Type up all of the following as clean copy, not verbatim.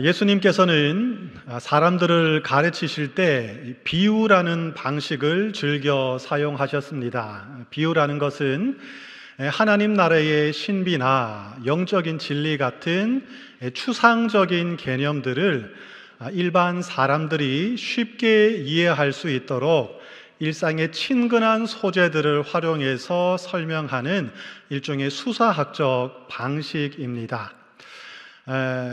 예수님께서는 사람들을 가르치실 때 비유라는 방식을 즐겨 사용하셨습니다. 비유라는 것은 하나님 나라의 신비나 영적인 진리 같은 추상적인 개념들을 일반 사람들이 쉽게 이해할 수 있도록 일상의 친근한 소재들을 활용해서 설명하는 일종의 수사학적 방식입니다.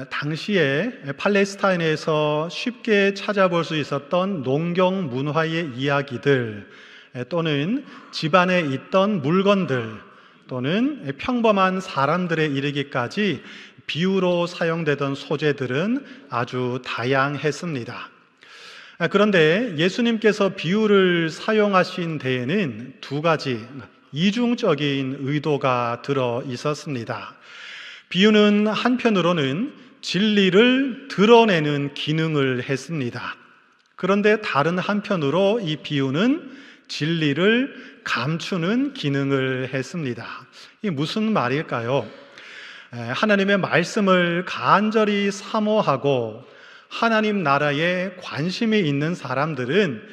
당시에 팔레스타인에서 쉽게 찾아볼 수 있었던 농경 문화의 이야기들 또는 집안에 있던 물건들 또는 평범한 사람들에 이르기까지 비유로 사용되던 소재들은 아주 다양했습니다. 그런데 예수님께서 비유를 사용하신 데에는 두 가지 이중적인 의도가 들어 있었습니다. 비유는 한편으로는 진리를 드러내는 기능을 했습니다. 그런데 다른 한편으로 이 비유는 진리를 감추는 기능을 했습니다. 이게 무슨 말일까요? 하나님의 말씀을 간절히 사모하고 하나님 나라에 관심이 있는 사람들은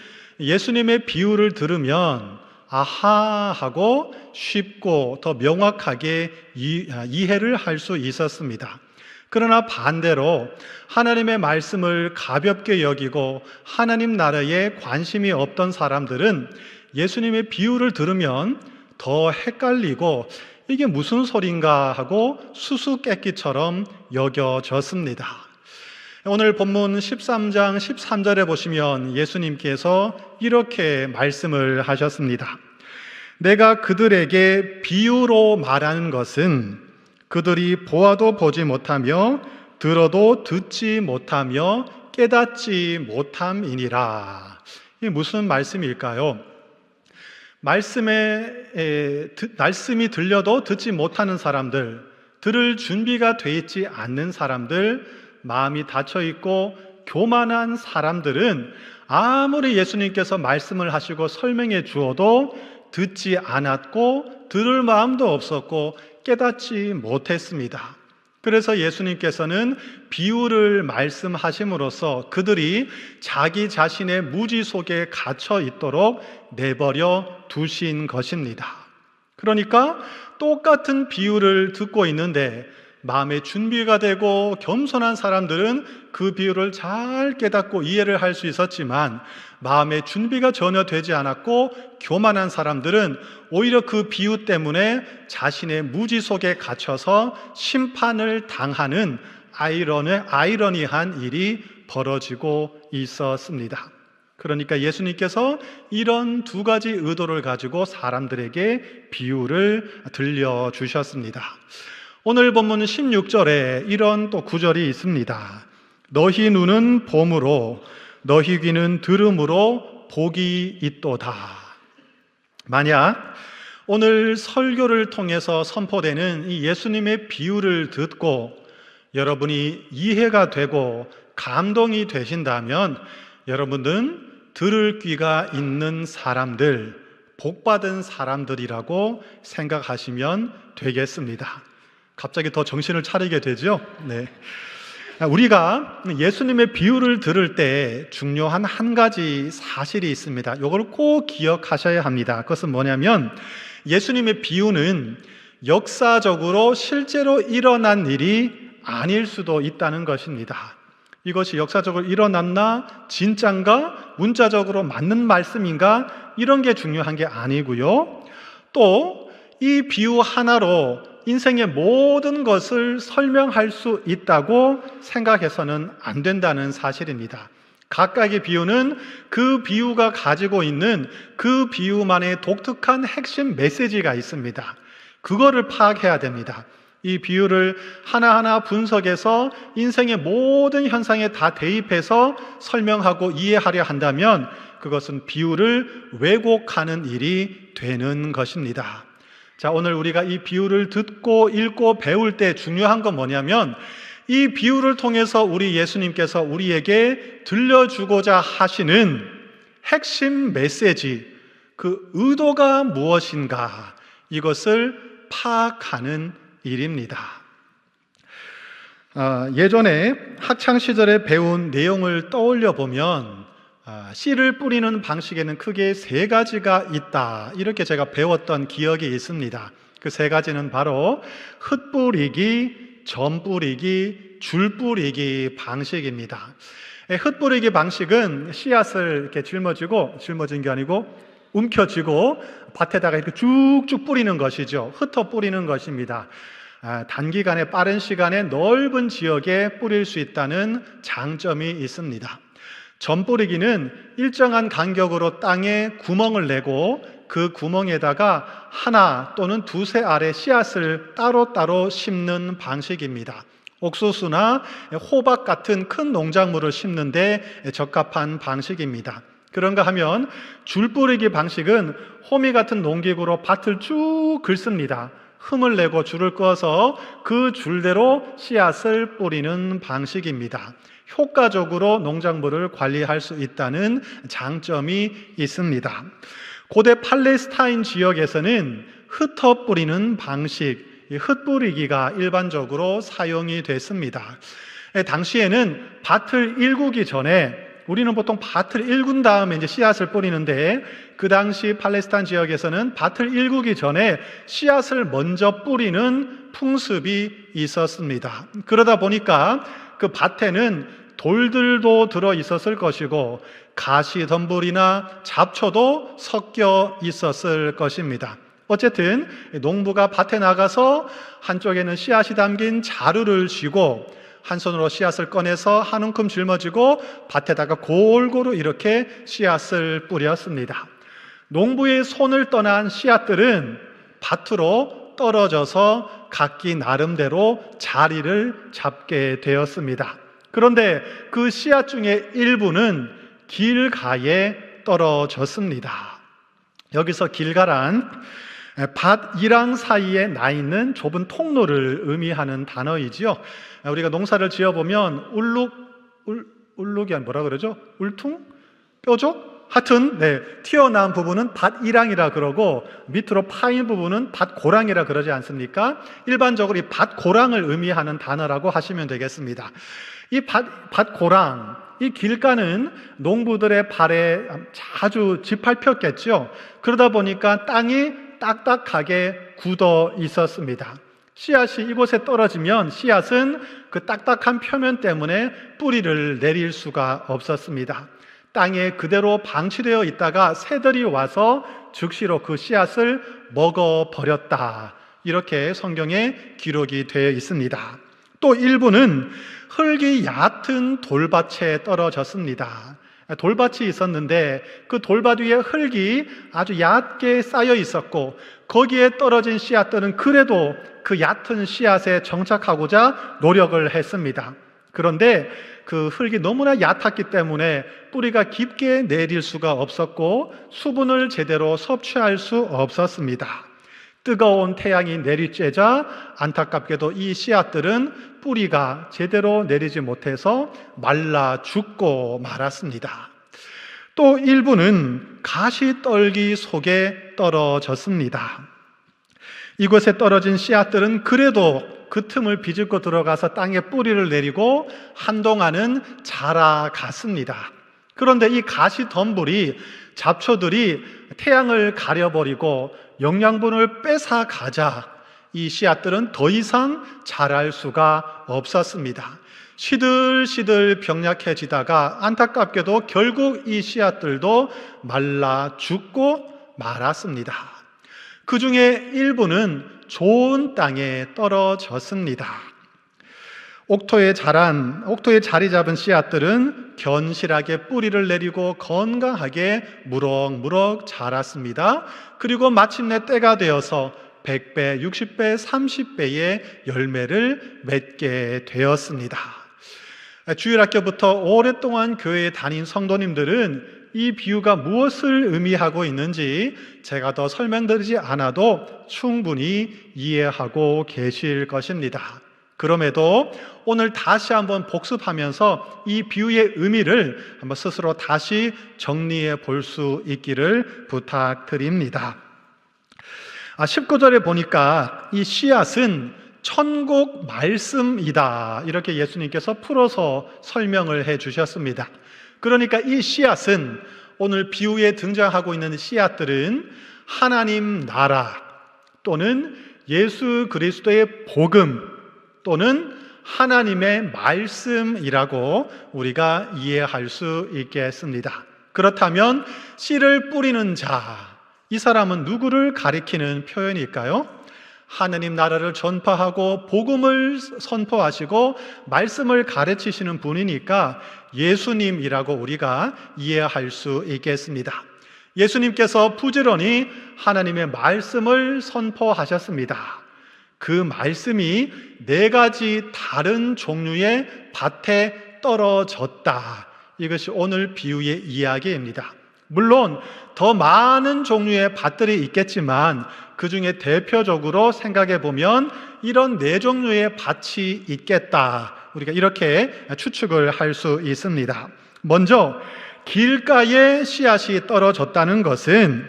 예수님의 비유를 들으면 아하 하고 쉽고 더 명확하게 이해를 할 수 있었습니다. 그러나 반대로 하나님의 말씀을 가볍게 여기고 하나님 나라에 관심이 없던 사람들은 예수님의 비유를 들으면 더 헷갈리고 이게 무슨 소린가 하고 수수께끼처럼 여겨졌습니다. 오늘 본문 13장 13절에 보시면 예수님께서 이렇게 말씀을 하셨습니다. 내가 그들에게 비유로 말하는 것은 그들이 보아도 보지 못하며 들어도 듣지 못하며 깨닫지 못함이니라. 이게 무슨 말씀일까요? 말씀이 들려도 듣지 못하는 사람들, 들을 준비가 돼 있지 않는 사람들, 마음이 닫혀 있고 교만한 사람들은 아무리 예수님께서 말씀을 하시고 설명해 주어도 듣지 않았고 들을 마음도 없었고 깨닫지 못했습니다. 그래서 예수님께서는 비유를 말씀하심으로써 그들이 자기 자신의 무지 속에 갇혀 있도록 내버려 두신 것입니다. 그러니까 똑같은 비유를 듣고 있는데 마음의 준비가 되고 겸손한 사람들은 그 비유를 잘 깨닫고 이해를 할 수 있었지만 마음의 준비가 전혀 되지 않았고 교만한 사람들은 오히려 그 비유 때문에 자신의 무지 속에 갇혀서 심판을 당하는 아이러니한 일이 벌어지고 있었습니다. 그러니까 예수님께서 이런 두 가지 의도를 가지고 사람들에게 비유를 들려주셨습니다. 오늘 본문 16절에 이런 또 구절이 있습니다. 너희 눈은 봄으로 너희 귀는 들음으로 복이 있도다. 만약 오늘 설교를 통해서 선포되는 이 예수님의 비유를 듣고 여러분이 이해가 되고 감동이 되신다면 여러분들은 들을 귀가 있는 사람들, 복받은 사람들이라고 생각하시면 되겠습니다. 갑자기 더 정신을 차리게 되죠? 네. 우리가 예수님의 비유를 들을 때 중요한 한 가지 사실이 있습니다. 이걸 꼭 기억하셔야 합니다. 그것은 뭐냐면 예수님의 비유는 역사적으로 실제로 일어난 일이 아닐 수도 있다는 것입니다. 이것이 역사적으로 일어났나, 진짠가, 문자적으로 맞는 말씀인가 이런 게 중요한 게 아니고요. 또 이 비유 하나로 인생의 모든 것을 설명할 수 있다고 생각해서는 안 된다는 사실입니다. 각각의 비유는 그 비유가 가지고 있는 그 비유만의 독특한 핵심 메시지가 있습니다. 그거를 파악해야 됩니다. 이 비유를 하나하나 분석해서 인생의 모든 현상에 다 대입해서 설명하고 이해하려 한다면 그것은 비유를 왜곡하는 일이 되는 것입니다. 자, 오늘 우리가 이 비유를 듣고 읽고 배울 때 중요한 건 뭐냐면 이 비유를 통해서 우리 예수님께서 우리에게 들려주고자 하시는 핵심 메시지, 그 의도가 무엇인가 이것을 파악하는 일입니다. 예전에 학창 시절에 배운 내용을 떠올려 보면 씨를 뿌리는 방식에는 크게 세 가지가 있다, 이렇게 제가 배웠던 기억이 있습니다. 그 세 가지는 바로 흩뿌리기, 전뿌리기, 줄뿌리기 방식입니다. 흩뿌리기 방식은 씨앗을 이렇게 짊어진 게 아니고 움켜쥐고 밭에다가 이렇게 쭉쭉 뿌리는 것이죠. 흩어 뿌리는 것입니다. 단기간에, 빠른 시간에 넓은 지역에 뿌릴 수 있다는 장점이 있습니다. 전뿌리기는 일정한 간격으로 땅에 구멍을 내고 그 구멍에다가 하나 또는 두세 알의 씨앗을 따로따로 심는 방식입니다. 옥수수나 호박 같은 큰 농작물을 심는 데 적합한 방식입니다. 그런가 하면 줄뿌리기 방식은 호미 같은 농기구로 밭을 쭉 긁습니다. 흠을 내고 줄을 꺼서 그 줄대로 씨앗을 뿌리는 방식입니다. 효과적으로 농작물을 관리할 수 있다는 장점이 있습니다. 고대 팔레스타인 지역에서는 흩어 뿌리는 방식, 흩뿌리기가 일반적으로 사용이 됐습니다. 당시에는 밭을 일구기 전에, 우리는 보통 밭을 일군 다음에 이제 씨앗을 뿌리는데, 그 당시 팔레스타인 지역에서는 밭을 일구기 전에 씨앗을 먼저 뿌리는 풍습이 있었습니다. 그러다 보니까 그 밭에는 돌들도 들어 있었을 것이고 가시덤불이나 잡초도 섞여 있었을 것입니다. 어쨌든 농부가 밭에 나가서 한쪽에는 씨앗이 담긴 자루를 쥐고 한 손으로 씨앗을 꺼내서 한 움큼 짊어지고 밭에다가 골고루 이렇게 씨앗을 뿌렸습니다. 농부의 손을 떠난 씨앗들은 밭으로 떨어져서 각기 나름대로 자리를 잡게 되었습니다. 그런데 그 씨앗 중에 일부는 길가에 떨어졌습니다. 여기서 길가란 밭이랑 사이에 나 있는 좁은 통로를 의미하는 단어이지요. 우리가 농사를 지어보면 울룩이 뭐라 그러죠? 울퉁? 뾰족? 하여튼 튀어나온 부분은 밭이랑이라 그러고 밑으로 파인 부분은 밭고랑이라 그러지 않습니까? 일반적으로 이 밭고랑을 의미하는 단어라고 하시면 되겠습니다. 이 밭고랑, 이 길가는 농부들의 발에 자주 짓밟혔겠죠. 그러다 보니까 땅이 딱딱하게 굳어 있었습니다. 씨앗이 이곳에 떨어지면 씨앗은 그 딱딱한 표면 때문에 뿌리를 내릴 수가 없었습니다. 땅에 그대로 방치되어 있다가 새들이 와서 즉시로 그 씨앗을 먹어버렸다, 이렇게 성경에 기록이 되어 있습니다. 또 일부는 흙이 얕은 돌밭에 떨어졌습니다. 돌밭이 있었는데 그 돌밭 위에 흙이 아주 얕게 쌓여 있었고 거기에 떨어진 씨앗들은 그래도 그 얕은 씨앗에 정착하고자 노력을 했습니다. 그런데 그 흙이 너무나 얕았기 때문에 뿌리가 깊게 내릴 수가 없었고 수분을 제대로 섭취할 수 없었습니다. 뜨거운 태양이 내리쬐자 안타깝게도 이 씨앗들은 뿌리가 제대로 내리지 못해서 말라 죽고 말았습니다. 또 일부는 가시떨기 속에 떨어졌습니다. 이곳에 떨어진 씨앗들은 그래도 그 틈을 비집고 들어가서 땅에 뿌리를 내리고 한동안은 자라갔습니다. 그런데 이 가시덤불이, 잡초들이 태양을 가려버리고 영양분을 뺏어가자 이 씨앗들은 더 이상 자랄 수가 없었습니다. 시들시들 병약해지다가 안타깝게도 결국 이 씨앗들도 말라 죽고 말았습니다. 그 중에 일부는 좋은 땅에 떨어졌습니다. 옥토에 자리 잡은 씨앗들은 견실하게 뿌리를 내리고 건강하게 무럭무럭 자랐습니다. 그리고 마침내 때가 되어서 100배, 60배, 30배의 열매를 맺게 되었습니다. 주일학교부터 오랫동안 교회에 다닌 성도님들은 이 비유가 무엇을 의미하고 있는지 제가 더 설명드리지 않아도 충분히 이해하고 계실 것입니다. 그럼에도 오늘 다시 한번 복습하면서 이 비유의 의미를 한번 스스로 다시 정리해 볼 수 있기를 부탁드립니다. 19절에 보니까 이 씨앗은 천국 말씀이다. 이렇게 예수님께서 풀어서 설명을 해 주셨습니다. 그러니까 이 씨앗은, 오늘 비유에 등장하고 있는 씨앗들은 하나님 나라 또는 예수 그리스도의 복음 또는 하나님의 말씀이라고 우리가 이해할 수 있겠습니다. 그렇다면 씨를 뿌리는 자, 이 사람은 누구를 가리키는 표현일까요? 하나님 나라를 전파하고 복음을 선포하시고 말씀을 가르치시는 분이니까 예수님이라고 우리가 이해할 수 있겠습니다. 예수님께서 부지런히 하나님의 말씀을 선포하셨습니다. 그 말씀이 4가지 다른 종류의 밭에 떨어졌다. 이것이 오늘 비유의 이야기입니다. 물론 더 많은 종류의 밭들이 있겠지만 그 중에 대표적으로 생각해 보면 이런 4종류의 밭이 있겠다. 우리가 이렇게 추측을 할 수 있습니다. 먼저 길가에 씨앗이 떨어졌다는 것은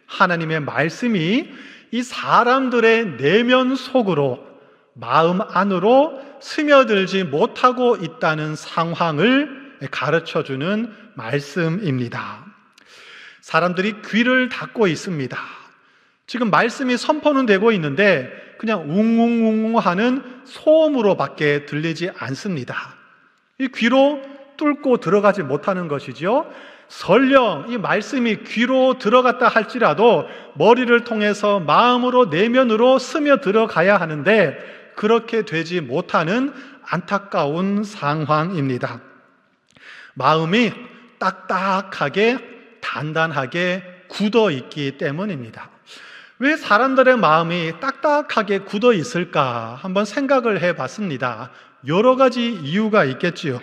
하나님의 말씀이 이 사람들의 내면 속으로, 마음 안으로 스며들지 못하고 있다는 상황을 가르쳐주는 말씀입니다. 사람들이 귀를 닫고 있습니다. 지금 말씀이 선포는 되고 있는데 그냥 웅웅웅 하는 소음으로밖에 들리지 않습니다. 이 귀로 뚫고 들어가지 못하는 것이죠. 설령 이 말씀이 귀로 들어갔다 할지라도 머리를 통해서 마음으로, 내면으로 스며들어가야 하는데 그렇게 되지 못하는 안타까운 상황입니다. 마음이 딱딱하게, 단단하게 굳어 있기 때문입니다. 왜 사람들의 마음이 딱딱하게 굳어 있을까? 한번 생각을 해 봤습니다. 여러 가지 이유가 있겠지요.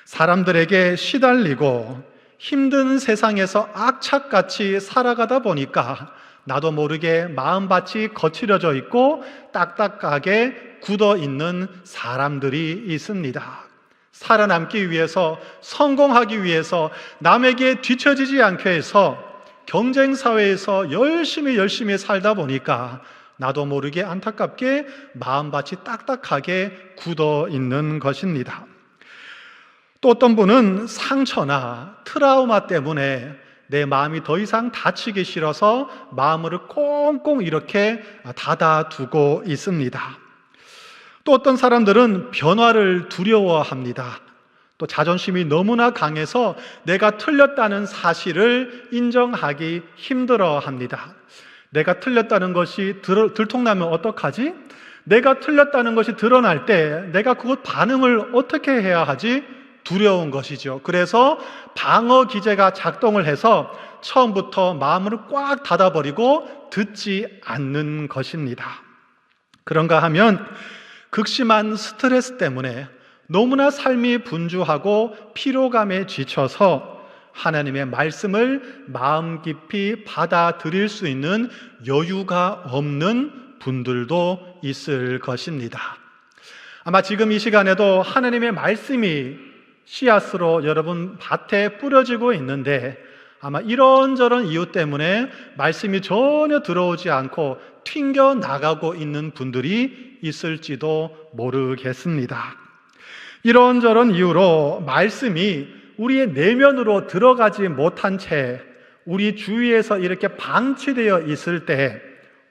사람들에게 시달리고 힘든 세상에서 악착같이 살아가다 보니까 나도 모르게 마음밭이 거칠어져 있고 딱딱하게 굳어 있는 사람들이 있습니다. 살아남기 위해서, 성공하기 위해서, 남에게 뒤처지지 않게 해서 경쟁사회에서 열심히 살다 보니까 나도 모르게 안타깝게 마음밭이 딱딱하게 굳어 있는 것입니다. 또 어떤 분은 상처나 트라우마 때문에 내 마음이 더 이상 다치기 싫어서 마음을 꽁꽁 이렇게 닫아두고 있습니다. 또 어떤 사람들은 변화를 두려워합니다. 또 자존심이 너무나 강해서 내가 틀렸다는 사실을 인정하기 힘들어합니다. 내가 틀렸다는 것이 들통나면 어떡하지? 내가 틀렸다는 것이 드러날 때 내가 그것 반응을 어떻게 해야 하지? 두려운 것이죠. 그래서 방어 기제가 작동을 해서 처음부터 마음을 꽉 닫아버리고 듣지 않는 것입니다. 그런가 하면 극심한 스트레스 때문에 너무나 삶이 분주하고 피로감에 지쳐서 하나님의 말씀을 마음 깊이 받아들일 수 있는 여유가 없는 분들도 있을 것입니다. 아마 지금 이 시간에도 하나님의 말씀이 씨앗으로 여러분 밭에 뿌려지고 있는데 아마 이런저런 이유 때문에 말씀이 전혀 들어오지 않고 튕겨 나가고 있는 분들이 있을지도 모르겠습니다. 이런저런 이유로 말씀이 우리의 내면으로 들어가지 못한 채 우리 주위에서 이렇게 방치되어 있을 때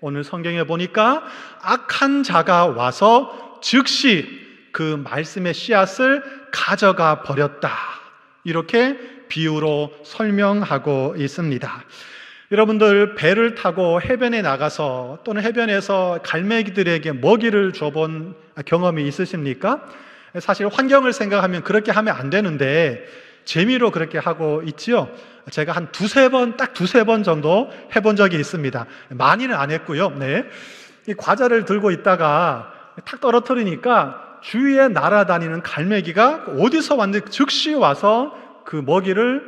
오늘 성경에 보니까 악한 자가 와서 즉시 그 말씀의 씨앗을 가져가 버렸다. 이렇게 비유로 설명하고 있습니다. 여러분들 배를 타고 해변에 나가서 또는 해변에서 갈매기들에게 먹이를 줘본 경험이 있으십니까? 사실 환경을 생각하면 그렇게 하면 안 되는데 재미로 그렇게 하고 있지요. 제가 한 두세 번 정도 해본 적이 있습니다. 많이는 안 했고요. 네. 이 과자를 들고 있다가 탁 떨어뜨리니까 주위에 날아다니는 갈매기가 어디서 왔는지 즉시 와서 그 먹이를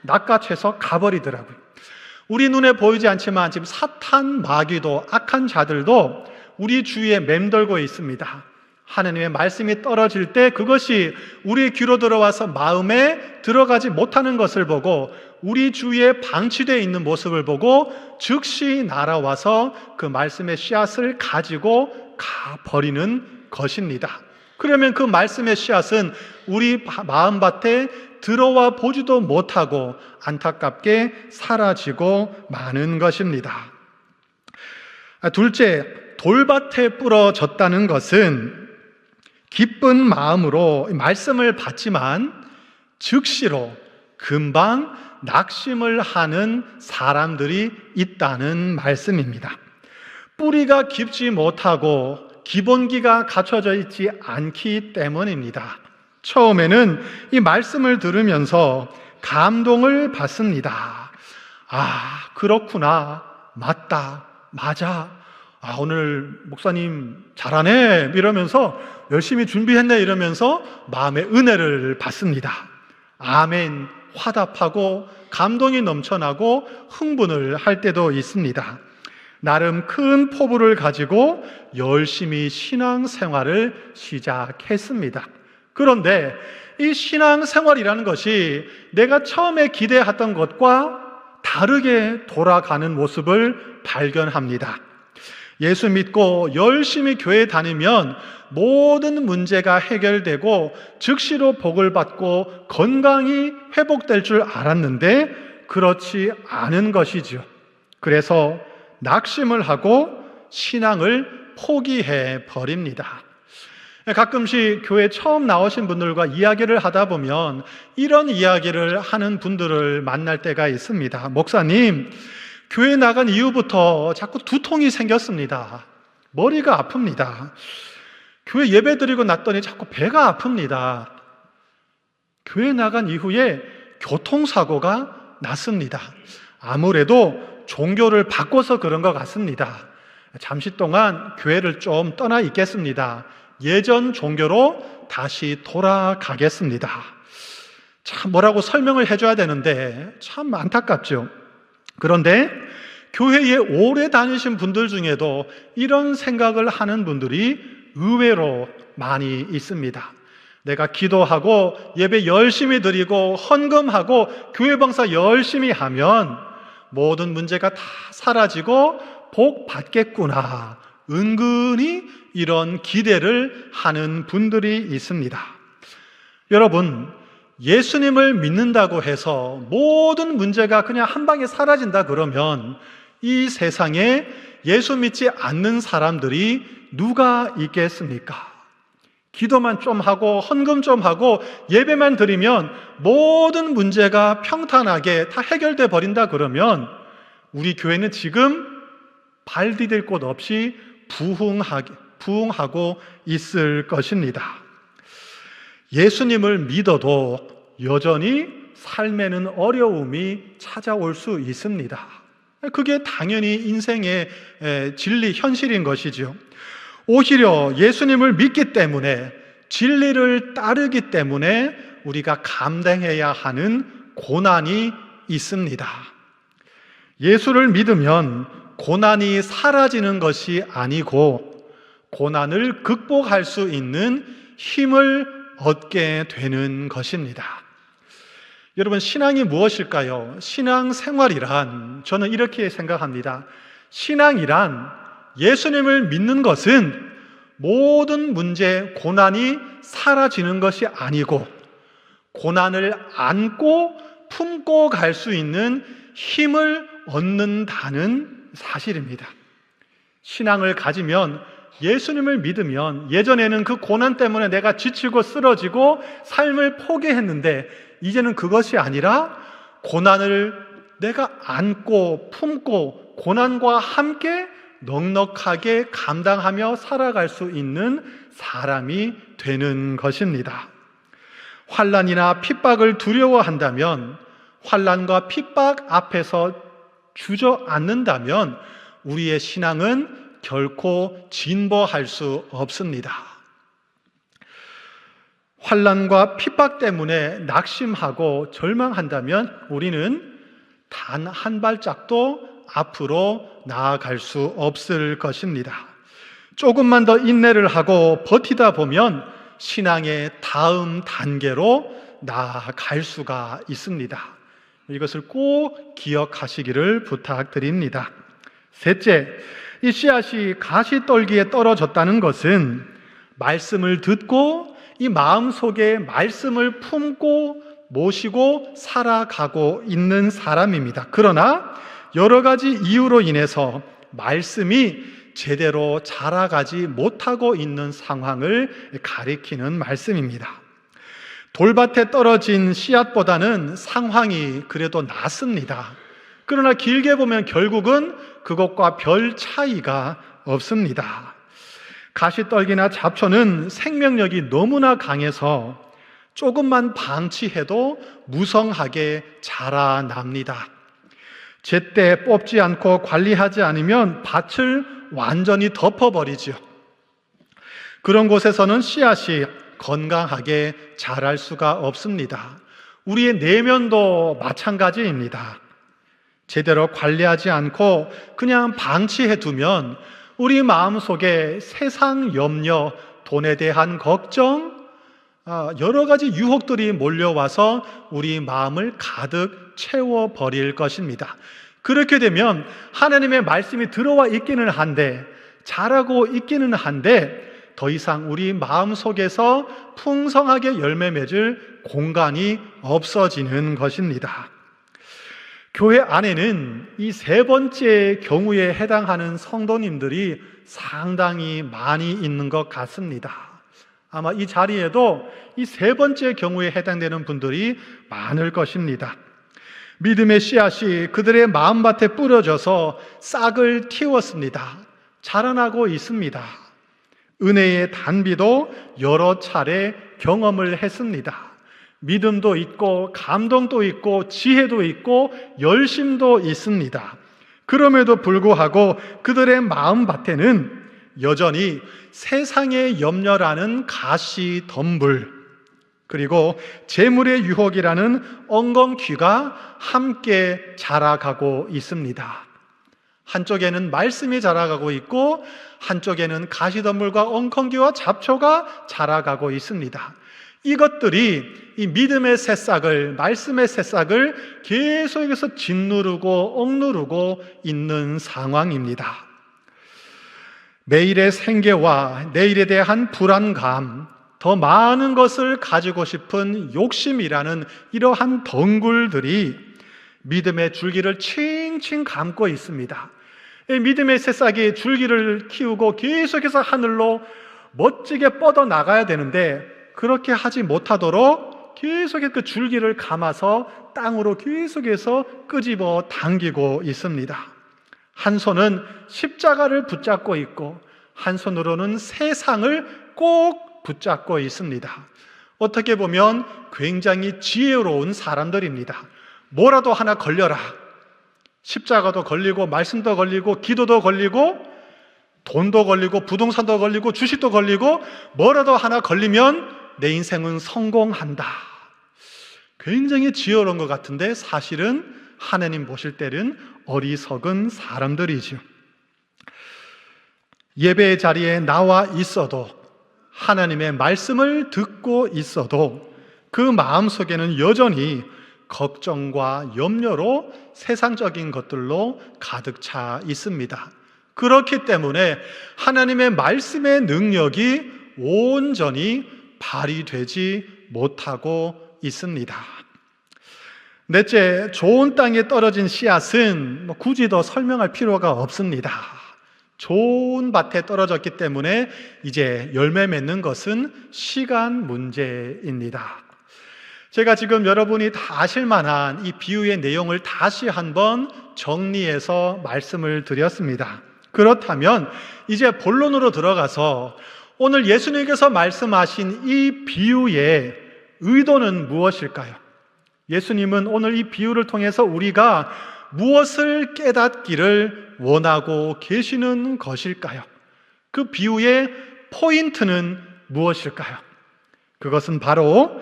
낚아채서 가버리더라고요. 우리 눈에 보이지 않지만 지금 사탄, 마귀도, 악한 자들도 우리 주위에 맴돌고 있습니다. 하나님의 말씀이 떨어질 때 그것이 우리 귀로 들어와서 마음에 들어가지 못하는 것을 보고 우리 주위에 방치되어 있는 모습을 보고 즉시 날아와서 그 말씀의 씨앗을 가지고 가버리는 것입니다. 그러면 그 말씀의 씨앗은 우리 마음밭에 들어와 보지도 못하고 안타깝게 사라지고 마는 것입니다. 둘째, 돌밭에 부러졌다는 것은 기쁜 마음으로 말씀을 받지만 즉시로 금방 낙심을 하는 사람들이 있다는 말씀입니다. 뿌리가 깊지 못하고 기본기가 갖춰져 있지 않기 때문입니다. 처음에는 이 말씀을 들으면서 감동을 받습니다. 아, 그렇구나. 맞다. 맞아. 아, 오늘 목사님 잘하네. 이러면서 열심히 준비했네. 이러면서 마음의 은혜를 받습니다. 아멘. 화답하고 감동이 넘쳐나고 흥분을 할 때도 있습니다. 나름 큰 포부를 가지고 열심히 신앙생활을 시작했습니다. 그런데 이 신앙생활이라는 것이 내가 처음에 기대했던 것과 다르게 돌아가는 모습을 발견합니다. 예수 믿고 열심히 교회 다니면 모든 문제가 해결되고 즉시로 복을 받고 건강이 회복될 줄 알았는데 그렇지 않은 것이죠. 그래서 낙심을 하고 신앙을 포기해 버립니다. 가끔씩 교회 처음 나오신 분들과 이야기를 하다 보면 이런 이야기를 하는 분들을 만날 때가 있습니다. 목사님, 교회 나간 이후부터 자꾸 두통이 생겼습니다. 머리가 아픕니다. 교회 예배 드리고 났더니 자꾸 배가 아픕니다. 교회 나간 이후에 교통사고가 났습니다. 아무래도 종교를 바꿔서 그런 것 같습니다. 잠시 동안 교회를 좀 떠나 있겠습니다. 예전 종교로 다시 돌아가겠습니다. 참 뭐라고 설명을 해줘야 되는데 참 안타깝죠. 그런데 교회에 오래 다니신 분들 중에도 이런 생각을 하는 분들이 의외로 많이 있습니다. 내가 기도하고 예배 열심히 드리고 헌금하고 교회 봉사 열심히 하면 모든 문제가 다 사라지고 복 받겠구나. 은근히 이런 기대를 하는 분들이 있습니다. 여러분, 예수님을 믿는다고 해서 모든 문제가 그냥 한 방에 사라진다 그러면 이 세상에 예수 믿지 않는 사람들이 누가 있겠습니까? 기도만 좀 하고 헌금 좀 하고 예배만 드리면 모든 문제가 평탄하게 다 해결돼 버린다 그러면 우리 교회는 지금 발 디딜 곳 없이 부흥하고 있을 것입니다. 예수님을 믿어도 여전히 삶에는 어려움이 찾아올 수 있습니다. 그게 당연히 인생의 진리, 현실인 것이죠. 오히려 예수님을 믿기 때문에 진리를 따르기 때문에 우리가 감당해야 하는 고난이 있습니다. 예수를 믿으면 고난이 사라지는 것이 아니고 고난을 극복할 수 있는 힘을 얻게 되는 것입니다. 여러분, 신앙이 무엇일까요? 신앙생활이란 저는 이렇게 생각합니다. 신앙이란 예수님을 믿는 것은 모든 문제, 고난이 사라지는 것이 아니고 고난을 안고 품고 갈 수 있는 힘을 얻는다는 사실입니다. 신앙을 가지면 예수님을 믿으면 예전에는 그 고난 때문에 내가 지치고 쓰러지고 삶을 포기했는데 이제는 그것이 아니라 고난을 내가 안고 품고 고난과 함께 넉넉하게 감당하며 살아갈 수 있는 사람이 되는 것입니다. 환난이나 핍박을 두려워한다면, 환난과 핍박 앞에서 주저앉는다면 우리의 신앙은 결코 진보할 수 없습니다. 환난과 핍박 때문에 낙심하고 절망한다면 우리는 단 한 발짝도 앞으로 나아갈 수 없을 것입니다. 조금만 더 인내를 하고 버티다 보면 신앙의 다음 단계로 나아갈 수가 있습니다. 이것을 꼭 기억하시기를 부탁드립니다. 셋째, 이 씨앗이 가시떨기에 떨어졌다는 것은 말씀을 듣고 이 마음속에 말씀을 품고 모시고 살아가고 있는 사람입니다. 그러나 여러 가지 이유로 인해서 말씀이 제대로 자라가지 못하고 있는 상황을 가리키는 말씀입니다. 돌밭에 떨어진 씨앗보다는 상황이 그래도 낫습니다. 그러나 길게 보면 결국은 그것과 별 차이가 없습니다. 가시떨기나 잡초는 생명력이 너무나 강해서 조금만 방치해도 무성하게 자라납니다. 제때 뽑지 않고 관리하지 않으면 밭을 완전히 덮어버리죠. 그런 곳에서는 씨앗이 건강하게 자랄 수가 없습니다. 우리의 내면도 마찬가지입니다. 제대로 관리하지 않고 그냥 방치해 두면 우리 마음속에 세상 염려, 돈에 대한 걱정, 여러 가지 유혹들이 몰려와서 우리 마음을 가득 채워버릴 것입니다. 그렇게 되면 하나님의 말씀이 들어와 있기는 한데, 자라고 있기는 한데 더 이상 우리 마음속에서 풍성하게 열매 맺을 공간이 없어지는 것입니다. 교회 안에는 이 세 번째 경우에 해당하는 성도님들이 상당히 많이 있는 것 같습니다. 아마 이 자리에도 이 세 번째 경우에 해당되는 분들이 많을 것입니다. 믿음의 씨앗이 그들의 마음밭에 뿌려져서 싹을 틔웠습니다. 자라나고 있습니다. 은혜의 단비도 여러 차례 경험을 했습니다. 믿음도 있고 감동도 있고 지혜도 있고 열심도 있습니다. 그럼에도 불구하고 그들의 마음밭에는 여전히 세상의 염려라는 가시덤불, 그리고 재물의 유혹이라는 엉겅퀴가 함께 자라가고 있습니다. 한쪽에는 말씀이 자라가고 있고 한쪽에는 가시덤불과 엉겅퀴와 잡초가 자라가고 있습니다. 이것들이 이 믿음의 새싹을, 말씀의 새싹을 계속해서 짓누르고 억누르고 있는 상황입니다. 매일의 생계와 내일에 대한 불안감, 더 많은 것을 가지고 싶은 욕심이라는 이러한 덩굴들이 믿음의 줄기를 칭칭 감고 있습니다. 이 믿음의 새싹이 줄기를 키우고 계속해서 하늘로 멋지게 뻗어 나가야 되는데 그렇게 하지 못하도록 계속해서 그 줄기를 감아서 땅으로 계속해서 끄집어 당기고 있습니다. 한 손은 십자가를 붙잡고 있고 한 손으로는 세상을 꼭 붙잡고 있습니다. 어떻게 보면 굉장히 지혜로운 사람들입니다. 뭐라도 하나 걸려라. 십자가도 걸리고 말씀도 걸리고 기도도 걸리고 돈도 걸리고 부동산도 걸리고 주식도 걸리고 뭐라도 하나 걸리면 내 인생은 성공한다. 굉장히 지혜로운 것 같은데 사실은 하나님 보실 때는 어리석은 사람들이죠. 예배의 자리에 나와 있어도 하나님의 말씀을 듣고 있어도 그 마음속에는 여전히 걱정과 염려로 세상적인 것들로 가득 차 있습니다. 그렇기 때문에 하나님의 말씀의 능력이 온전히 발휘되지 못하고 있습니다. 넷째, 좋은 땅에 떨어진 씨앗은 굳이 더 설명할 필요가 없습니다. 좋은 밭에 떨어졌기 때문에 이제 열매 맺는 것은 시간 문제입니다. 제가 지금 여러분이 다 아실 만한 이 비유의 내용을 다시 한번 정리해서 말씀을 드렸습니다. 그렇다면 이제 본론으로 들어가서 오늘 예수님께서 말씀하신 이 비유의 의도는 무엇일까요? 예수님은 오늘 이 비유를 통해서 우리가 무엇을 깨닫기를 원하고 계시는 것일까요? 그 비유의 포인트는 무엇일까요? 그것은 바로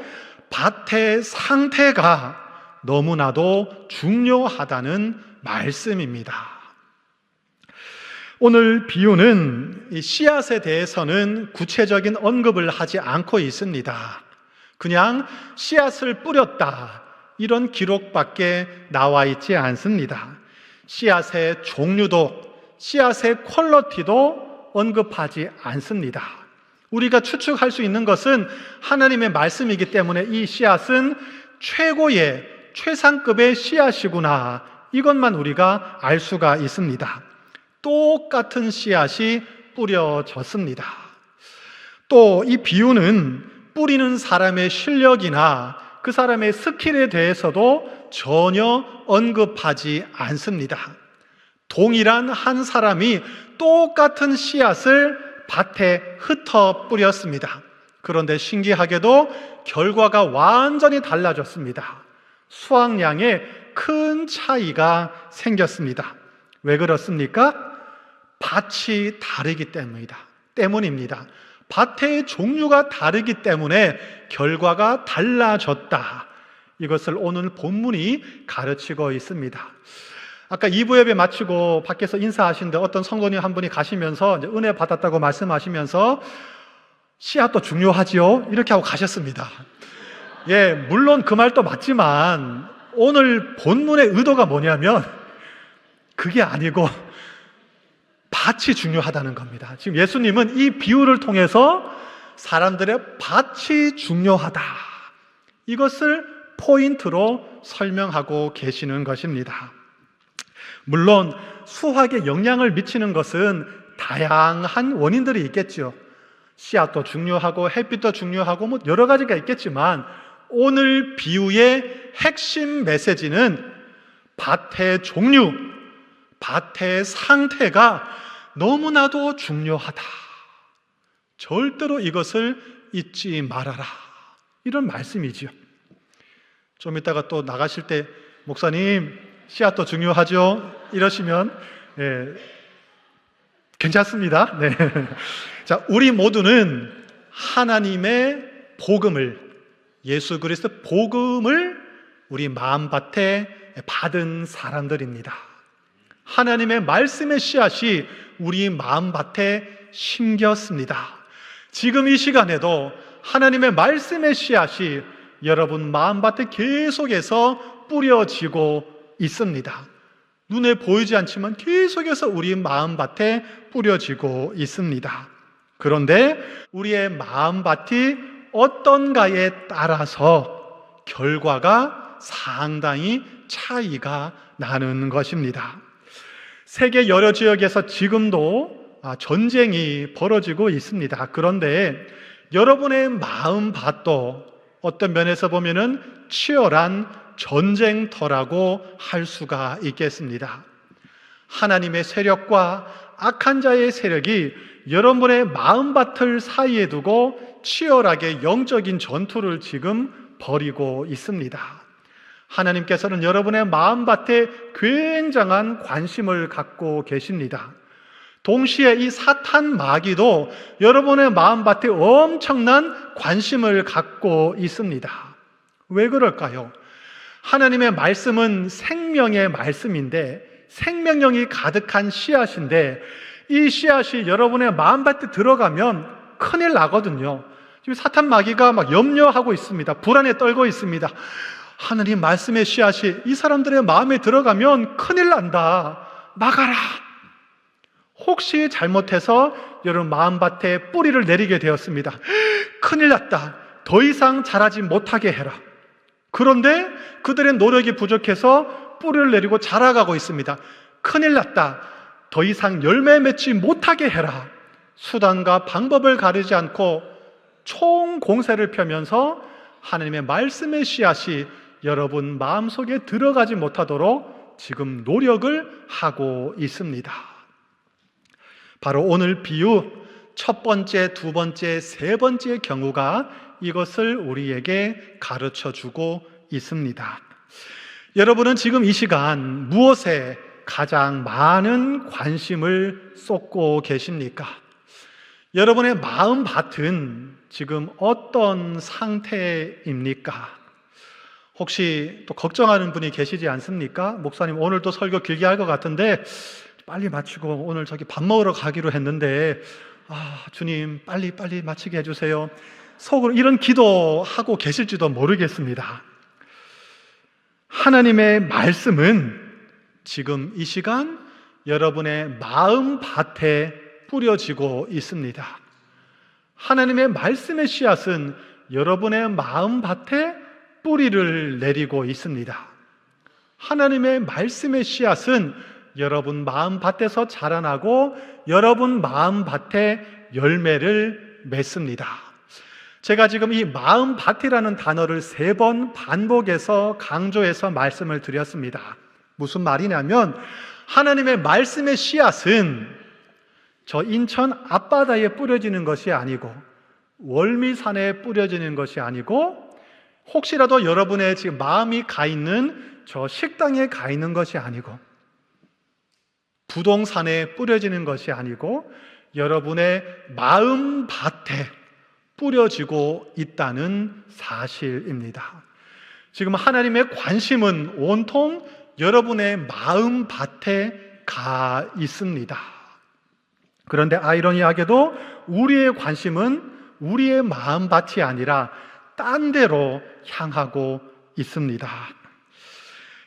밭의 상태가 너무나도 중요하다는 말씀입니다. 오늘 비유는 이 씨앗에 대해서는 구체적인 언급을 하지 않고 있습니다. 그냥 씨앗을 뿌렸다, 이런 기록밖에 나와 있지 않습니다. 씨앗의 종류도, 씨앗의 퀄리티도 언급하지 않습니다. 우리가 추측할 수 있는 것은 하나님의 말씀이기 때문에 이 씨앗은 최고의 최상급의 씨앗이구나, 이것만 우리가 알 수가 있습니다. 똑같은 씨앗이 뿌려졌습니다. 또 이 비유는 뿌리는 사람의 실력이나 그 사람의 스킬에 대해서도 전혀 언급하지 않습니다. 동일한 한 사람이 똑같은 씨앗을 밭에 흩어 뿌렸습니다. 그런데 신기하게도 결과가 완전히 달라졌습니다. 수확량에 큰 차이가 생겼습니다. 왜 그렇습니까? 밭이 다르기 때문입니다. 밭의 종류가 다르기 때문에 결과가 달라졌다. 이것을 오늘 본문이 가르치고 있습니다. 아까 2부 예배 마치고 밖에서 인사하시는데 어떤 성도님 한 분이 가시면서 이제 은혜 받았다고 말씀하시면서 씨앗도 중요하지요? 이렇게 하고 가셨습니다. 예, 물론 그 말도 맞지만 오늘 본문의 의도가 뭐냐면 그게 아니고 밭이 중요하다는 겁니다. 지금 예수님은 이 비유를 통해서 사람들의 밭이 중요하다, 이것을 포인트로 설명하고 계시는 것입니다. 물론 수확에 영향을 미치는 것은 다양한 원인들이 있겠죠. 씨앗도 중요하고 햇빛도 중요하고 뭐 여러 가지가 있겠지만 오늘 비유의 핵심 메시지는 밭의 종류, 밭의 상태가 너무나도 중요하다. 절대로 이것을 잊지 말아라, 이런 말씀이지요. 좀 이따가 또 나가실 때 목사님 씨앗도 중요하죠? 이러시면 괜찮습니다. 네. 자, 우리 모두는 하나님의 복음을, 예수 그리스도 복음을 우리 마음밭에 받은 사람들입니다. 하나님의 말씀의 씨앗이 우리 마음밭에 심겼습니다. 지금 이 시간에도 하나님의 말씀의 씨앗이 여러분 마음밭에 계속해서 뿌려지고 있습니다. 눈에 보이지 않지만 계속해서 우리 마음밭에 뿌려지고 있습니다. 그런데 우리의 마음밭이 어떤가에 따라서 결과가 상당히 차이가 나는 것입니다. 세계 여러 지역에서 지금도 전쟁이 벌어지고 있습니다. 그런데 여러분의 마음밭도 어떤 면에서 보면은 치열한 전쟁터라고 할 수가 있겠습니다. 하나님의 세력과 악한 자의 세력이 여러분의 마음밭을 사이에 두고 치열하게 영적인 전투를 지금 벌이고 있습니다. 하나님께서는 여러분의 마음밭에 굉장한 관심을 갖고 계십니다. 동시에 이 사탄 마귀도 여러분의 마음밭에 엄청난 관심을 갖고 있습니다. 왜 그럴까요? 하나님의 말씀은 생명의 말씀인데, 생명력이 가득한 씨앗인데, 이 씨앗이 여러분의 마음밭에 들어가면 큰일 나거든요. 지금 사탄 마귀가 막 염려하고 있습니다. 불안에 떨고 있습니다. 하나님 말씀의 씨앗이 이 사람들의 마음에 들어가면 큰일 난다, 막아라. 혹시 잘못해서 여러분 마음밭에 뿌리를 내리게 되었습니다. 큰일 났다, 더 이상 자라지 못하게 해라. 그런데 그들의 노력이 부족해서 뿌리를 내리고 자라가고 있습니다. 큰일 났다, 더 이상 열매 맺지 못하게 해라. 수단과 방법을 가리지 않고 총 공세를 펴면서 하나님의 말씀의 씨앗이 여러분 마음속에 들어가지 못하도록 지금 노력을 하고 있습니다. 바로 오늘 비유 첫 번째, 두 번째, 세 번째 경우가 이것을 우리에게 가르쳐주고 있습니다. 여러분은 지금 이 시간 무엇에 가장 많은 관심을 쏟고 계십니까? 여러분의 마음밭은 지금 어떤 상태입니까? 혹시 또 걱정하는 분이 계시지 않습니까? 목사님 오늘도 설교 길게 할 것 같은데 빨리 마치고 오늘 저기 밥 먹으러 가기로 했는데 주님 빨리 마치게 해주세요. 속으로 이런 기도하고 계실지도 모르겠습니다. 하나님의 말씀은 지금 이 시간 여러분의 마음 밭에 뿌려지고 있습니다. 하나님의 말씀의 씨앗은 여러분의 마음 밭에 뿌리를 내리고 있습니다. 하나님의 말씀의 씨앗은 여러분 마음 밭에서 자라나고 여러분 마음 밭에 열매를 맺습니다. 제가 지금 이 마음 밭이라는 단어를 3번 반복해서 강조해서 말씀을 드렸습니다. 무슨 말이냐면 하나님의 말씀의 씨앗은 저 인천 앞바다에 뿌려지는 것이 아니고 월미산에 뿌려지는 것이 아니고 혹시라도 여러분의 지금 마음이 가 있는 저 식당에 가 있는 것이 아니고 부동산에 뿌려지는 것이 아니고 여러분의 마음 밭에 뿌려지고 있다는 사실입니다. 지금 하나님의 관심은 온통 여러분의 마음 밭에 가 있습니다. 그런데 아이러니하게도 우리의 관심은 우리의 마음 밭이 아니라 딴 데로 향하고 있습니다.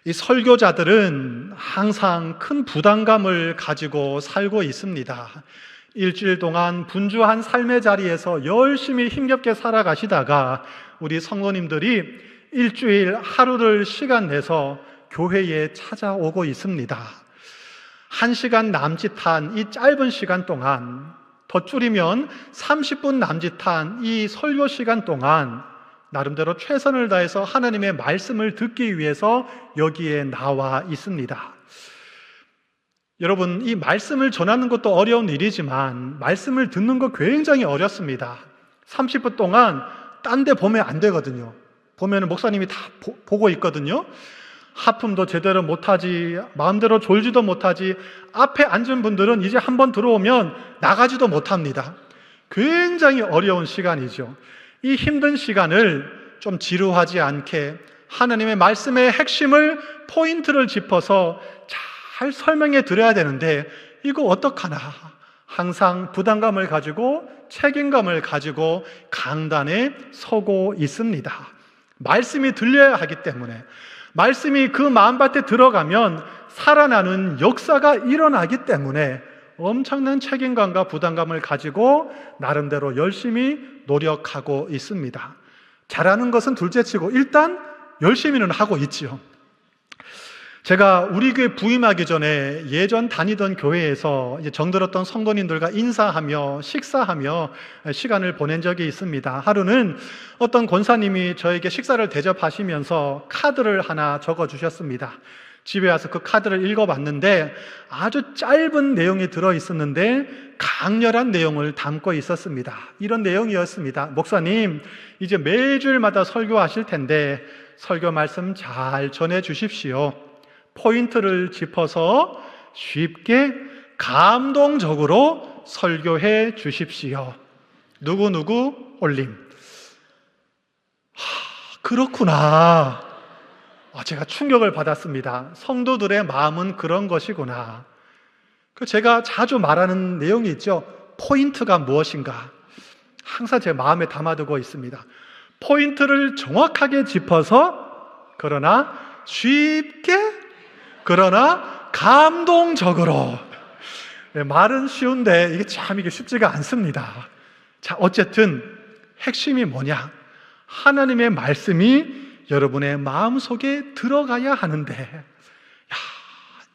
이 설교자들은 항상 큰 부담감을 가지고 살고 있습니다. 일주일 동안 분주한 삶의 자리에서 열심히 힘겹게 살아가시다가 우리 성도님들이 일주일 하루를 시간 내서 교회에 찾아오고 있습니다. 1시간 남짓한 이 짧은 시간 동안, 더 줄이면 30분 남짓한 이 설교 시간 동안 나름대로 최선을 다해서 하나님의 말씀을 듣기 위해서 여기에 나와 있습니다. 여러분, 이 말씀을 전하는 것도 어려운 일이지만 말씀을 듣는 거 굉장히 어렵습니다. 30분 동안 딴 데 보면 안 되거든요. 보면 목사님이 다 보고 있거든요. 하품도 제대로 못하지, 마음대로 졸지도 못하지, 앞에 앉은 분들은 이제 한번 들어오면 나가지도 못합니다. 굉장히 어려운 시간이죠. 이 힘든 시간을 좀 지루하지 않게 하나님의 말씀의 핵심을, 포인트를 짚어서 잘 설명해 드려야 되는데 이거 어떡하나 항상 부담감을 가지고 책임감을 가지고 강단에 서고 있습니다. 말씀이 들려야 하기 때문에, 말씀이 그 마음밭에 들어가면 살아나는 역사가 일어나기 때문에 엄청난 책임감과 부담감을 가지고 나름대로 열심히 노력하고 있습니다. 잘하는 것은 둘째치고 일단 열심히는 하고 있지요. 제가 우리 교회 부임하기 전에 예전 다니던 교회에서 이제 정들었던 성도님들과 인사하며 식사하며 시간을 보낸 적이 있습니다. 하루는 어떤 권사님이 저에게 식사를 대접하시면서 카드를 하나 적어주셨습니다. 집에 와서 그 카드를 읽어봤는데 아주 짧은 내용이 들어있었는데 강렬한 내용을 담고 있었습니다. 이런 내용이었습니다. 목사님, 이제 매주일마다 설교하실 텐데 설교 말씀 잘 전해주십시오. 포인트를 짚어서 쉽게 감동적으로 설교해 주십시오. 누구누구 올림. 그렇구나. 제가 충격을 받았습니다. 성도들의 마음은 그런 것이구나. 제가 자주 말하는 내용이 있죠. 포인트가 무엇인가? 항상 제 마음에 담아두고 있습니다. 포인트를 정확하게 짚어서, 그러나 쉽게, 그러나 감동적으로. 말은 쉬운데 이게 쉽지가 않습니다. 자, 어쨌든 핵심이 뭐냐? 하나님의 말씀이 여러분의 마음속에 들어가야 하는데,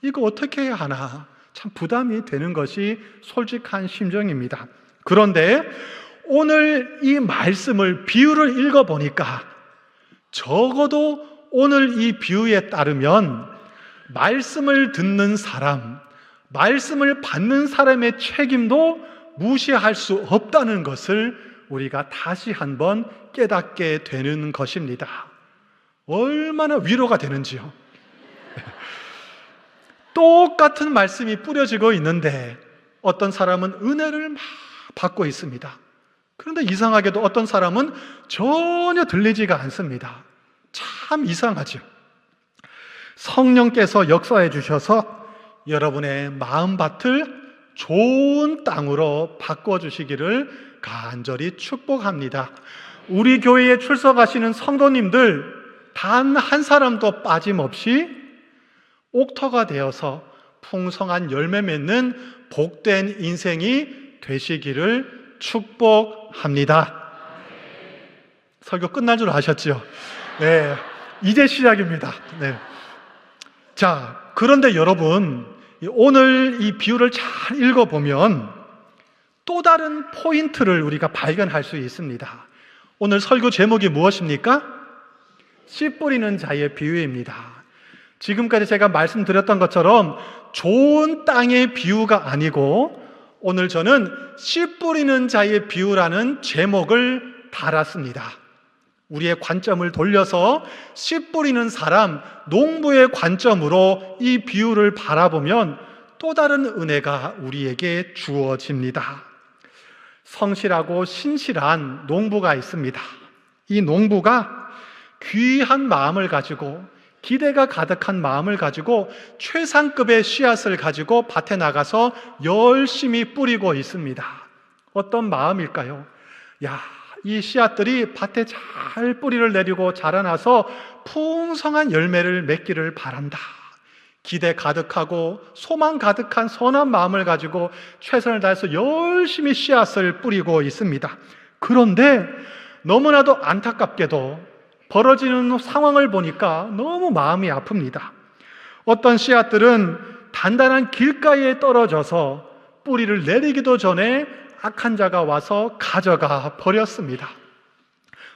이거 어떻게 해야 하나? 참 부담이 되는 것이 솔직한 심정입니다. 그런데 오늘 이 말씀을, 비유를 읽어보니까 적어도 오늘 이 비유에 따르면 말씀을 듣는 사람, 말씀을 받는 사람의 책임도 무시할 수 없다는 것을 우리가 다시 한번 깨닫게 되는 것입니다. 얼마나 위로가 되는지요. 똑같은 말씀이 뿌려지고 있는데 어떤 사람은 은혜를 막 받고 있습니다. 그런데 이상하게도 어떤 사람은 전혀 들리지가 않습니다. 참 이상하죠. 성령께서 역사해 주셔서 여러분의 마음밭을 좋은 땅으로 바꿔주시기를 간절히 축복합니다. 우리 교회에 출석하시는 성도님들 단 한 사람도 빠짐없이 옥터가 되어서 풍성한 열매 맺는 복된 인생이 되시기를 축복합니다. 설교 끝날 줄 아셨죠? 네, 이제 시작입니다. 네. 자, 그런데 여러분, 오늘 이 비유를 잘 읽어보면 또 다른 포인트를 우리가 발견할 수 있습니다. 오늘 설교 제목이 무엇입니까? 씨 뿌리는 자의 비유입니다. 지금까지 제가 말씀드렸던 것처럼 좋은 땅의 비유가 아니고 오늘 저는 씨 뿌리는 자의 비유라는 제목을 달았습니다. 우리의 관점을 돌려서 씨 뿌리는 사람, 농부의 관점으로 이 비유를 바라보면 또 다른 은혜가 우리에게 주어집니다. 성실하고 신실한 농부가 있습니다. 이 농부가 귀한 마음을 가지고 기대가 가득한 마음을 가지고 최상급의 씨앗을 가지고 밭에 나가서 열심히 뿌리고 있습니다. 어떤 마음일까요? 이 씨앗들이 밭에 잘 뿌리를 내리고 자라나서 풍성한 열매를 맺기를 바란다. 기대 가득하고 소망 가득한 선한 마음을 가지고 최선을 다해서 열심히 씨앗을 뿌리고 있습니다. 그런데 너무나도 안타깝게도 벌어지는 상황을 보니까 너무 마음이 아픕니다. 어떤 씨앗들은 단단한 길가에 떨어져서 뿌리를 내리기도 전에 악한 자가 와서 가져가 버렸습니다.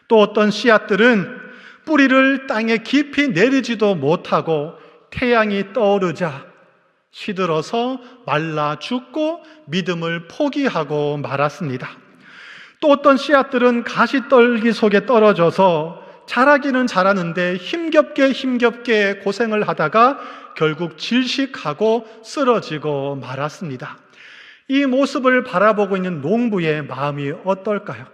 또 어떤 씨앗들은 뿌리를 땅에 깊이 내리지도 못하고 태양이 떠오르자 시들어서 말라 죽고 믿음을 포기하고 말았습니다. 또 어떤 씨앗들은 가시떨기 속에 떨어져서 자라기는 자라는데 힘겹게 고생을 하다가 결국 질식하고 쓰러지고 말았습니다. 이 모습을 바라보고 있는 농부의 마음이 어떨까요?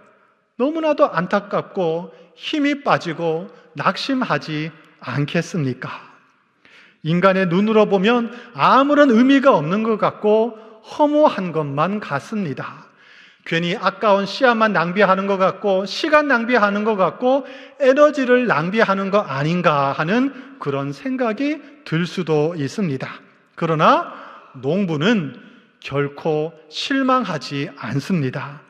너무나도 안타깝고 힘이 빠지고 낙심하지 않겠습니까? 인간의 눈으로 보면 아무런 의미가 없는 것 같고 허무한 것만 같습니다. 괜히 아까운 씨앗만 낭비하는 것 같고 시간 낭비하는 것 같고 에너지를 낭비하는 거 아닌가 하는 그런 생각이 들 수도 있습니다. 그러나 농부는 결코 실망하지 않습니다.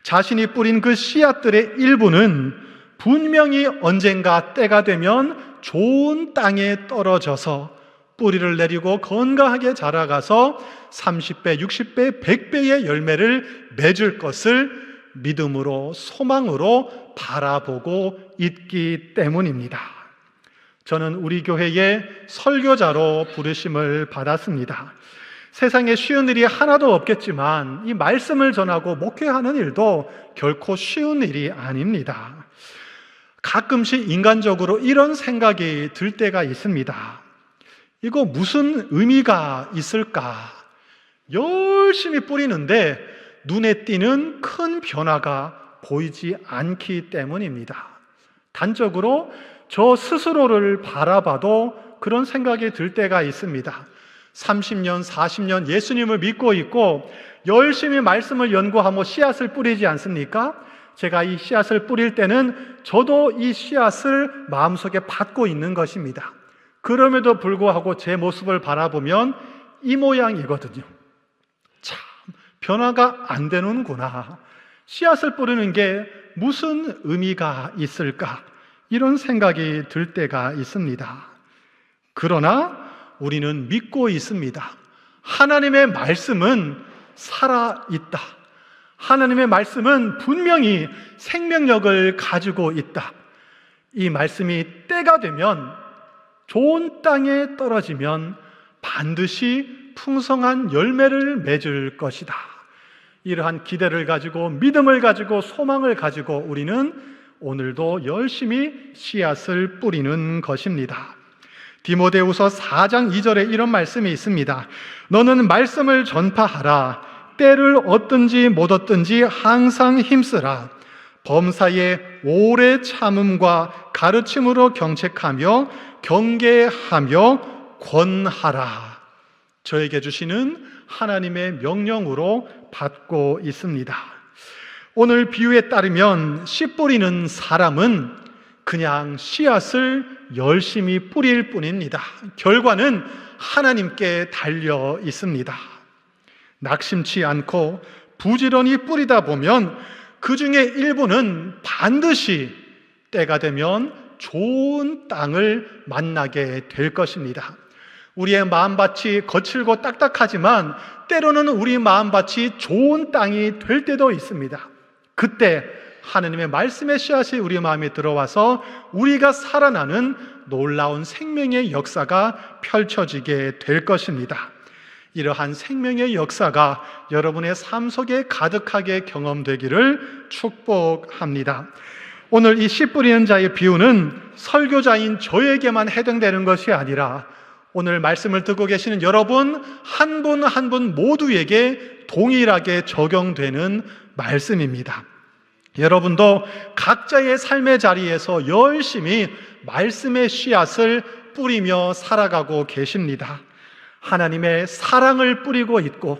자신이 뿌린 그 씨앗들의 일부는 분명히 언젠가 때가 되면 좋은 땅에 떨어져서 뿌리를 내리고 건강하게 자라가서 30배, 60배, 100배의 열매를 맺을 것을 믿음으로 소망으로 바라보고 있기 때문입니다. 저는 우리 교회의 설교자로 부르심을 받았습니다. 세상에 쉬운 일이 하나도 없겠지만 이 말씀을 전하고 목회하는 일도 결코 쉬운 일이 아닙니다. 가끔씩 인간적으로 이런 생각이 들 때가 있습니다. 이거 무슨 의미가 있을까? 열심히 뿌리는데 눈에 띄는 큰 변화가 보이지 않기 때문입니다. 단적으로 저 스스로를 바라봐도 그런 생각이 들 때가 있습니다. 30년, 40년 예수님을 믿고 있고 열심히 말씀을 연구하고 씨앗을 뿌리지 않습니까? 제가 이 씨앗을 뿌릴 때는 저도 이 씨앗을 마음속에 받고 있는 것입니다. 그럼에도 불구하고 제 모습을 바라보면 이 모양이거든요. 참 변화가 안 되는구나. 씨앗을 뿌리는 게 무슨 의미가 있을까? 이런 생각이 들 때가 있습니다. 그러나 우리는 믿고 있습니다. 하나님의 말씀은 살아있다. 하나님의 말씀은 분명히 생명력을 가지고 있다. 이 말씀이 때가 되면 좋은 땅에 떨어지면 반드시 풍성한 열매를 맺을 것이다. 이러한 기대를 가지고 믿음을 가지고 소망을 가지고 우리는 오늘도 열심히 씨앗을 뿌리는 것입니다. 디모데후서 4장 2절에 이런 말씀이 있습니다. 너는 말씀을 전파하라. 때를 얻든지 못 얻든지 항상 힘쓰라. 범사에 오래 참음과 가르침으로 경책하며 경계하며 권하라. 저에게 주시는 하나님의 명령으로 받고 있습니다. 오늘 비유에 따르면 씨 뿌리는 사람은 그냥 씨앗을 열심히 뿌릴 뿐입니다. 결과는 하나님께 달려 있습니다. 낙심치 않고 부지런히 뿌리다 보면 그 중에 일부는 반드시 때가 되면 좋은 땅을 만나게 될 것입니다. 우리의 마음밭이 거칠고 딱딱하지만 때로는 우리 마음밭이 좋은 땅이 될 때도 있습니다. 그때 하나님의 말씀의 씨앗이 우리 마음에 들어와서 우리가 살아나는 놀라운 생명의 역사가 펼쳐지게 될 것입니다. 이러한 생명의 역사가 여러분의 삶 속에 가득하게 경험되기를 축복합니다. 오늘 이 씨 뿌리는 자의 비유는 설교자인 저에게만 해당되는 것이 아니라 오늘 말씀을 듣고 계시는 여러분 한 분 한 분 모두에게 동일하게 적용되는 말씀입니다. 여러분도 각자의 삶의 자리에서 열심히 말씀의 씨앗을 뿌리며 살아가고 계십니다. 하나님의 사랑을 뿌리고 있고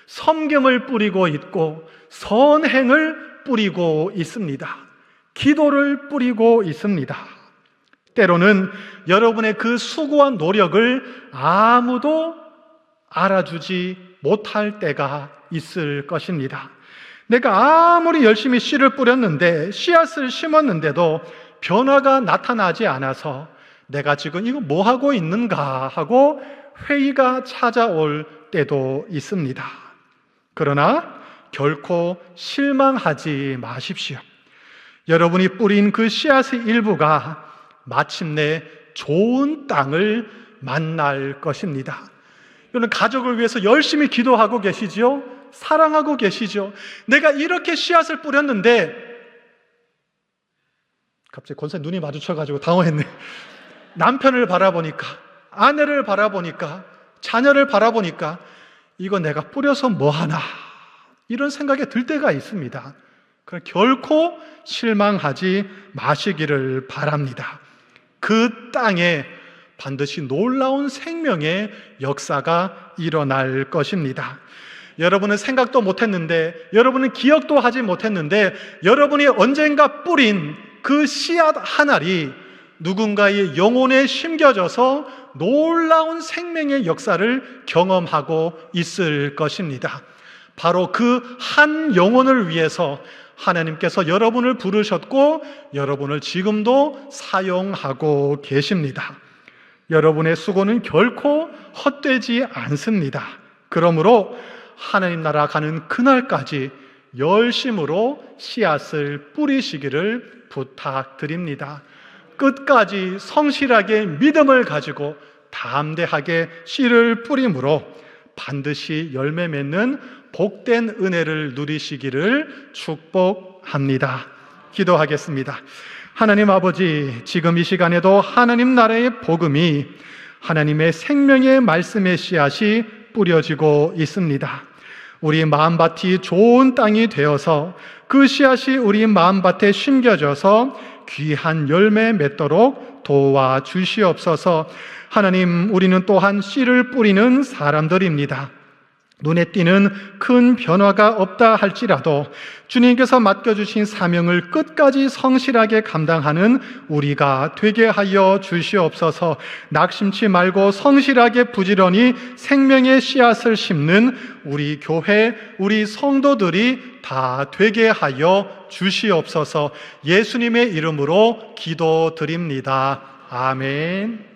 섬김을 뿌리고 있고 선행을 뿌리고 있습니다. 기도를 뿌리고 있습니다. 때로는 여러분의 그 수고한 노력을 아무도 알아주지 못할 때가 있을 것입니다. 내가 아무리 열심히 씨를 뿌렸는데 씨앗을 심었는데도 변화가 나타나지 않아서 내가 지금 이거 뭐 하고 있는가 하고 회의가 찾아올 때도 있습니다. 그러나 결코 실망하지 마십시오. 여러분이 뿌린 그 씨앗의 일부가 마침내 좋은 땅을 만날 것입니다. 여러분 가족을 위해서 열심히 기도하고 계시죠? 사랑하고 계시죠? 내가 이렇게 씨앗을 뿌렸는데 갑자기 권사님 눈이 마주쳐가지고 당황했네. 남편을 바라보니까 아내를 바라보니까 자녀를 바라보니까 이거 내가 뿌려서 뭐하나 이런 생각이 들 때가 있습니다. 그럼 결코 실망하지 마시기를 바랍니다. 그 땅에 반드시 놀라운 생명의 역사가 일어날 것입니다. 여러분은 생각도 못했는데, 여러분은 기억도 하지 못했는데, 여러분이 언젠가 뿌린 그 씨앗 한 알이 누군가의 영혼에 심겨져서 놀라운 생명의 역사를 경험하고 있을 것입니다. 바로 그 한 영혼을 위해서 하나님께서 여러분을 부르셨고 여러분을 지금도 사용하고 계십니다. 여러분의 수고는 결코 헛되지 않습니다. 그러므로 하나님 나라 가는 그날까지 열심으로 씨앗을 뿌리시기를 부탁드립니다. 끝까지 성실하게 믿음을 가지고 담대하게 씨를 뿌림으로 반드시 열매 맺는 복된 은혜를 누리시기를 축복합니다. 기도하겠습니다. 하나님 아버지, 지금 이 시간에도 하나님 나라의 복음이 하나님의 생명의 말씀의 씨앗이 뿌려지고 있습니다. 우리 마음밭이 좋은 땅이 되어서 그 씨앗이 우리 마음밭에 심겨져서 귀한 열매 맺도록 도와주시옵소서. 하나님, 우리는 또한 씨를 뿌리는 사람들입니다. 눈에 띄는 큰 변화가 없다 할지라도 주님께서 맡겨주신 사명을 끝까지 성실하게 감당하는 우리가 되게 하여 주시옵소서. 낙심치 말고 성실하게 부지런히 생명의 씨앗을 심는 우리 교회, 우리 성도들이 다 되게 하여 주시옵소서. 예수님의 이름으로 기도드립니다. 아멘.